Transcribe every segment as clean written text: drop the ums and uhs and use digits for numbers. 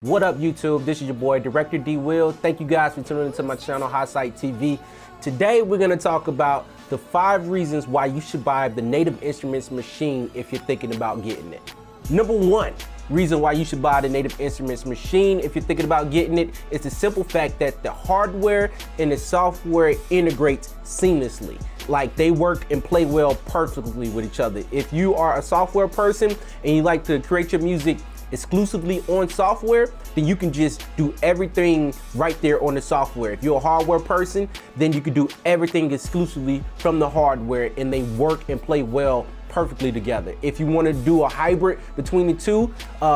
What up, YouTube? This is your boy, Director D Will. Thank you guys for tuning into my channel, High Site TV. Today, we're gonna talk about the 5 reasons why you should buy the Native Instruments Maschine if you're thinking about getting it. Number 1 reason why you should buy the Native Instruments Maschine if you're thinking about getting it is the simple fact that the hardware and the software integrates seamlessly. Like, they work and play well perfectly with each other. If you are a software person and you like to create your music exclusively on software, then you can just do everything right there on the software. If you're a hardware person, then you can do everything exclusively from the hardware, and they work and play well perfectly together. If you want to do a hybrid between the two,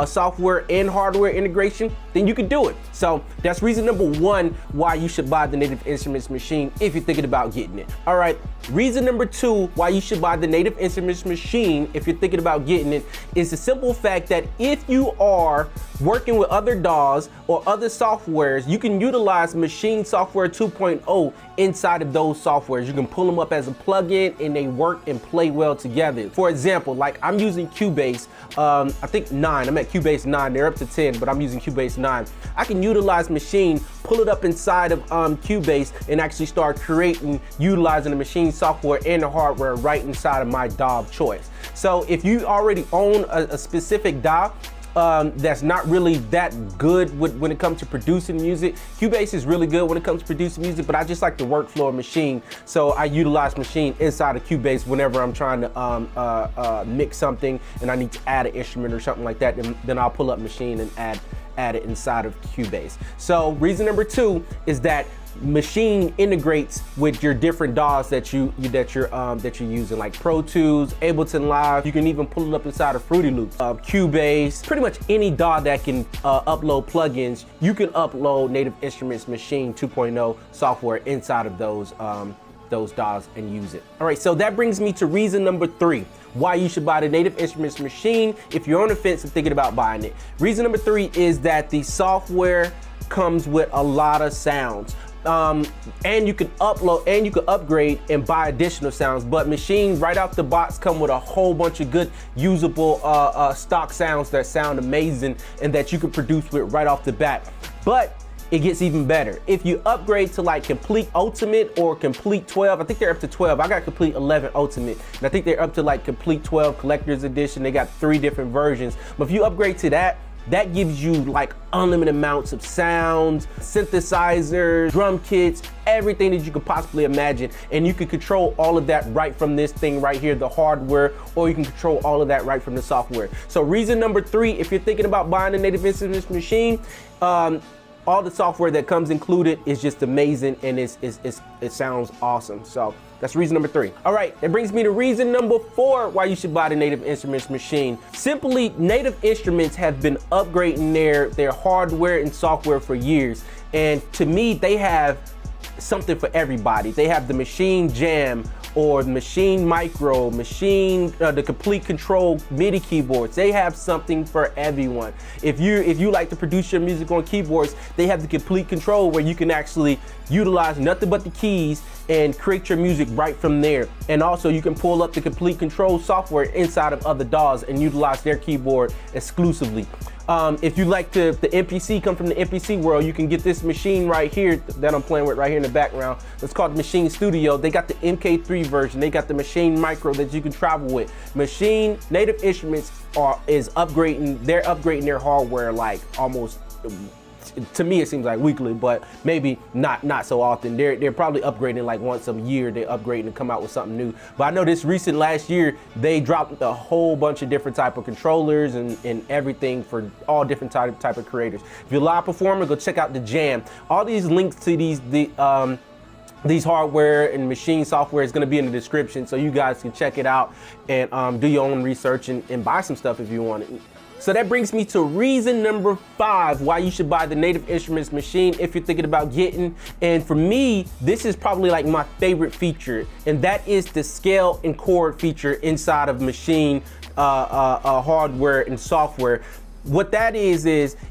software and hardware integration, then you can do it. So that's reason number 1 why you should buy the Native Instruments Maschine if you're thinking about getting it. All right, reason number 2 why you should buy the Native Instruments Maschine if you're thinking about getting it is the simple fact that if you are working with other DAWs or other softwares, you can utilize Maschine Software 2.0 inside of those softwares. You can pull them up as a plugin and they work and play well together. For example, like I'm using Cubase, I think 9, I'm at Cubase 9, they're up to 10, but I'm using Cubase 9. I can utilize Maschine, pull it up inside of Cubase and actually start utilizing the Maschine software and the hardware right inside of my DAW of choice. So if you already own a specific DAW, that's not really that good when it comes to producing music. Cubase is really good when it comes to producing music, but I just like the workflow of Maschine. So I utilize Maschine inside of Cubase whenever I'm trying to mix something and I need to add an instrument or something like that, then I'll pull up Maschine and add it inside of Cubase. So reason number 2 is that Maschine integrates with your different DAWs that you're using, like Pro Tools, Ableton Live. You can even pull it up inside of Fruity Loops, Cubase, pretty much any DAW that can upload plugins. You can upload Native Instruments Maschine 2.0 software inside of those DAWs and use it. All right, so that brings me to reason number 3 why you should buy the Native Instruments Maschine if you're on the fence and thinking about buying it. Reason number 3 is that the software comes with a lot of sounds. And you can upload and you can upgrade and buy additional sounds, but Maschine right out the box come with a whole bunch of good usable stock sounds that sound amazing and that you can produce with right off the bat. But it gets even better if you upgrade to like Complete Ultimate or Complete 12. I think they're up to 12. I got Complete 11 Ultimate, and I think they're up to like Complete 12 Collector's Edition. They got 3 different versions, but if you upgrade to that gives you like unlimited amounts of sounds, synthesizers, drum kits, everything that you could possibly imagine. And you can control all of that right from this thing right here, the hardware, or you can control all of that right from the software. So reason number 3, if you're thinking about buying a Native Instruments Maschine, all the software that comes included is just amazing and it sounds awesome. So that's reason number 3. All right, that brings me to reason number 4 why you should buy the Native Instruments Maschine. Simply, Native Instruments have been upgrading their hardware and software for years. And to me, they have something for everybody. They have the Maschine Jam or Maschine Micro, Maschine, the Complete Control MIDI keyboards. They have something for everyone. If you like to produce your music on keyboards, they have the Complete Control where you can actually utilize nothing but the keys and create your music right from there. And also you can pull up the Complete Control software inside of other DAWs and utilize their keyboard exclusively. If you like the MPC, come from the MPC world, you can get this machine right here that I'm playing with right here in the background. It's called the Maschine Studio. They got the MK3 version. They got the Maschine Micro that you can travel with. Maschine, Native Instruments is upgrading. They're upgrading their hardware like almost, to me it seems like weekly, but maybe not so often. They're probably upgrading like once a year. They're upgrading and come out with something new. But I know this recent last year they dropped a whole bunch of different type of controllers and everything for all different type of creators. If you're a live performer, go check out the Jam. All these links to these hardware and Maschine software is going to be in the description, so you guys can check it out and do your own research and buy some stuff if you want it. So that brings me to reason number 5 why you should buy the Native Instruments Maschine if you're thinking about getting. And for me, this is probably like my favorite feature, and that is the scale and chord feature inside of Maschine hardware and software. what that is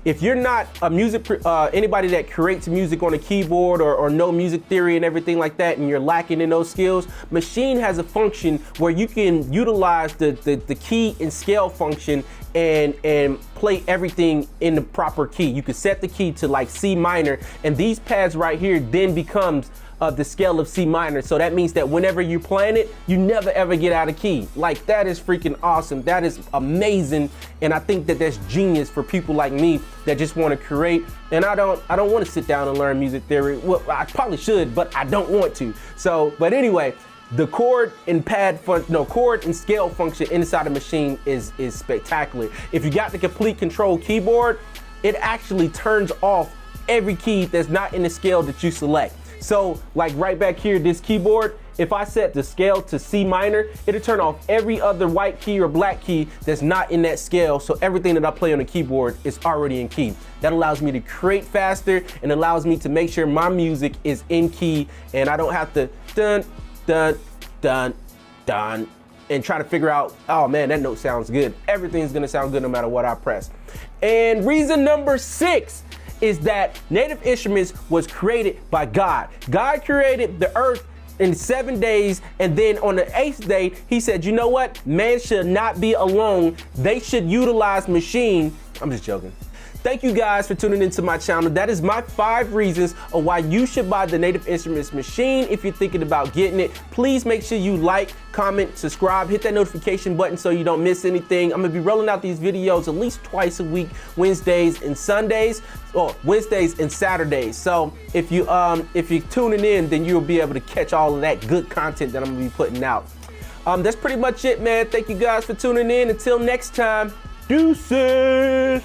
if you're not a anybody that creates music on a keyboard or know music theory and everything like that, and you're lacking in those skills, Maschine has a function where you can utilize the key and scale function and play everything in the proper key. You can set the key to like C minor, and these pads right here then becomes the scale of C minor. So that means that whenever you're playing it, you never ever get out of key. Like, that is freaking awesome. That is amazing. And I think that that's genius for people like me that just want to create. And I don't want to sit down and learn music theory. Well, I probably should, but I don't want to. So, but anyway, the chord and chord and scale function inside of Maschine is spectacular. If you got the complete control keyboard, it actually turns off every key that's not in the scale that you select. So like right back here, this keyboard, if I set the scale to C minor, it'll turn off every other white key or black key that's not in that scale. So everything that I play on the keyboard is already in key. That allows me to create faster and allows me to make sure my music is in key and I don't have to dun, dun, dun, dun, and try to figure out, oh man, that note sounds good. Everything's gonna sound good no matter what I press. And reason number 6 is that Native Instruments was created by God. God created the earth in 7 days, and then on the 8th day, he said, you know what? Man should not be alone. They should utilize Maschine. I'm just joking. Thank you guys for tuning into my channel. That is my 5 reasons of why you should buy the Native Instruments Maschine. If you're thinking about getting it, please make sure you like, comment, subscribe, hit that notification button so you don't miss anything. I'm gonna be rolling out these videos at least twice a week, Wednesdays and Sundays, or Wednesdays and Saturdays. So if you're tuning in, then you'll be able to catch all of that good content that I'm gonna be putting out. That's pretty much it, man. Thank you guys for tuning in. Until next time, deuces.